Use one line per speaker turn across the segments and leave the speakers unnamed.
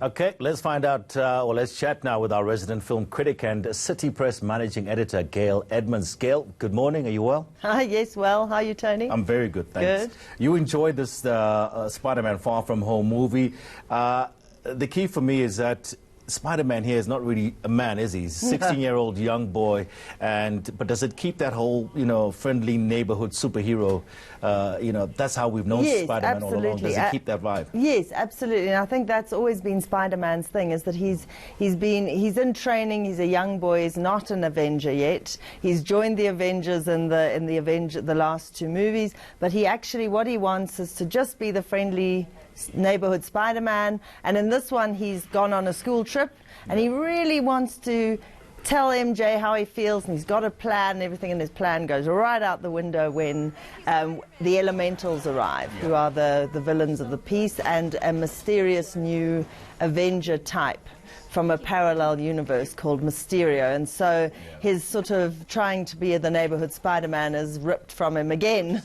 Okay, let's find out, or let's chat now with our resident film critic and City Press managing editor, Gail Edmonds. Gail, good morning. Are you well?
Hi, yes, well. How are you, Tony?
I'm very good, thanks.
Good.
You enjoyed this Spider-Man Far From Home movie. The key for me is that Spider-Man here is not really a man, is he? He's a 16-year-old young boy, but does it keep that whole, friendly neighborhood superhero? That's how we've known Spider-Man all along. Does it keep that vibe?
Yes, absolutely. And I think that's always been Spider-Man's thing, is that he's in training. He's a young boy. He's not an Avenger yet. He's joined the Avengers in the last two movies, but what he wants is to just be the friendly neighborhood Spider-Man, and in this one he's gone on a school trip and he really wants to tell MJ how he feels, and he's got a plan and everything, and his plan goes right out the window when the Elementals arrive, who are the villains of the piece, and a mysterious new Avenger type from a parallel universe called Mysterio. And so his sort of trying to be the neighborhood Spider-Man is ripped from him again.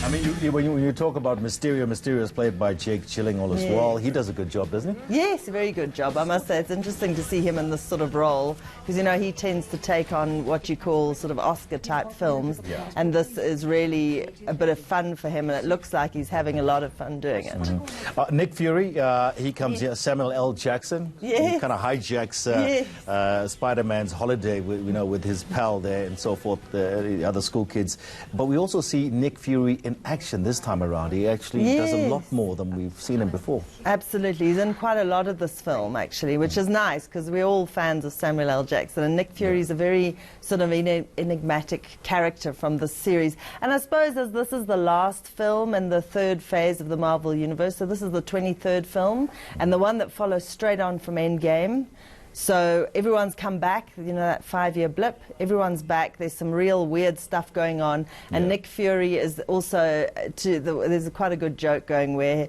I mean, when you talk about Mysterio, Mysterio is played by Jake Gyllenhaal as well. He does a good job, doesn't he?
Yes, a very good job, I must say. It's interesting to see him in this sort of role, because, he tends to take on what you call sort of Oscar-type films, and this is really a bit of fun for him, and it looks like he's having a lot of fun doing it.
Nick Fury, he comes here, Samuel L. Jackson.
Yes.
He kind of hijacks Spider-Man's holiday with his pal there and so forth, the other school kids. But we also see Nick Fury in action this time around. He actually does a lot more than we've seen him before. Absolutely.
He's in quite a lot of this film, actually, which is nice, because we're all fans of Samuel L. Jackson, and Nick Fury is a very sort of enigmatic character from this series. And I suppose as this is the last film in the third phase of the Marvel Universe, so this is the 23rd film, and the one that follows straight on from Endgame. So everyone's come back, that 5-year blip, everyone's back. There's some real weird stuff going on. And Nick Fury is also, there's quite a good joke going where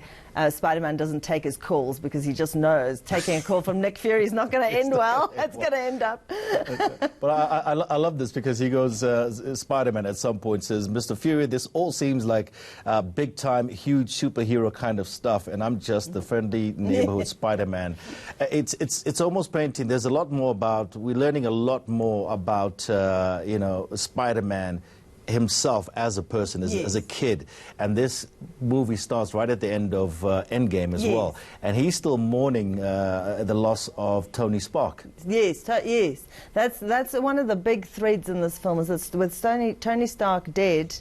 Spider-Man doesn't take his calls because he just knows taking a call from Nick Fury is not going to end well. It's going to end up.
But I love this, because he goes, Spider-Man at some point says, Mr. Fury, this all seems like big-time, huge superhero kind of stuff, and I'm just the friendly neighborhood Spider-Man. It's almost painting. There's a lot more we're learning a lot more about, Spider-Man himself as a person, as a kid, and this movie starts right at the end of Endgame as well, and he's still mourning the loss of Tony Stark.
Yes, that's one of the big threads in this film, is that with Tony Stark dead,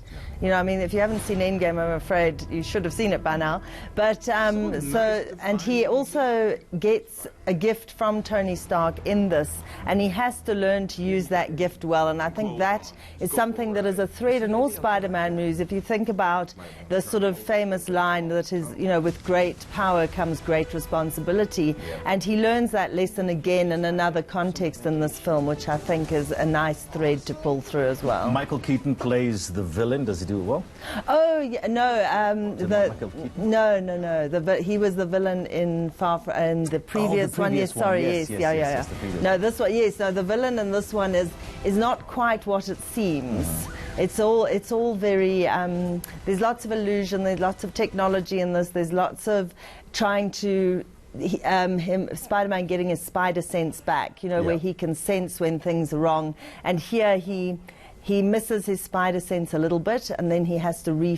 if you haven't seen Endgame, I'm afraid you should have seen it by now, but and he also gets a gift from Tony Stark in this, and he has to learn to use that gift well, and I think that is something that is a thread in all Spider-Man movies. If you think about the sort of famous line that is, with great power comes great responsibility, and he learns that lesson again in another context in this film, which I think is a nice thread to pull through as well.
Michael Keaton plays the villain. Does he do it well?
Oh, yeah, no, he was the villain in the previous one. Yes, sorry, yes. No, this one, yes. No, the villain in this one is not quite what it seems. It's all very, there's lots of illusion, there's lots of technology in this, there's lots of trying to, Spider-Man getting his spider sense back, where he can sense when things are wrong. And here he misses his spider sense a little bit, and then he has to he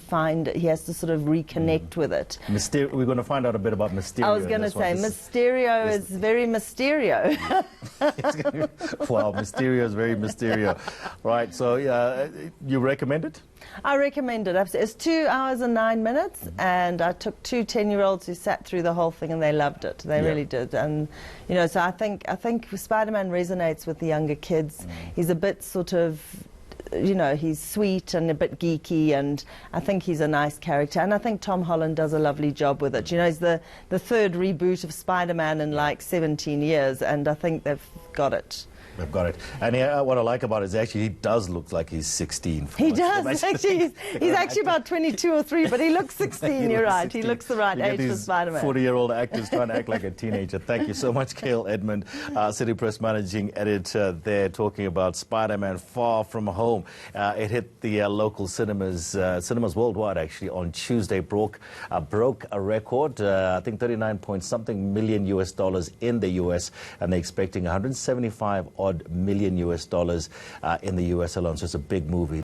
has to sort of reconnect with it.
We're going to find out a bit about Mysterio.
I was going to say, Mysterio is very Mysterio.
Wow, Mysterio is very Mysterio. Right, so you recommend it?
I recommend it, absolutely. It's 2 hours and 9 minutes, and I took 2 10-year-olds who sat through the whole thing, and they loved it. They really did. And, so I think Spider-Man resonates with the younger kids. He's a bit sort of, he's sweet and a bit geeky, and I think he's a nice character, and I think Tom Holland does a lovely job with it. He's the third reboot of Spider-Man in like 17 years, and I think they've got it.
I've got it. And what I like about it is actually he does look like he's 16.
He does. Actually, he's actually about 22 or 3, but he looks 16. You're right. 16. He looks the right age for Spider-Man.
40-year-old actors trying to act like a teenager. Thank you so much, Gail Edmund, City Press Managing Editor there, talking about Spider-Man Far From Home. It hit the local cinemas worldwide, actually, on Tuesday. Broke a record, I think 39-point-something million US dollars in the US, and they're expecting 175 odd million US dollars in the US alone. So it's a big movie.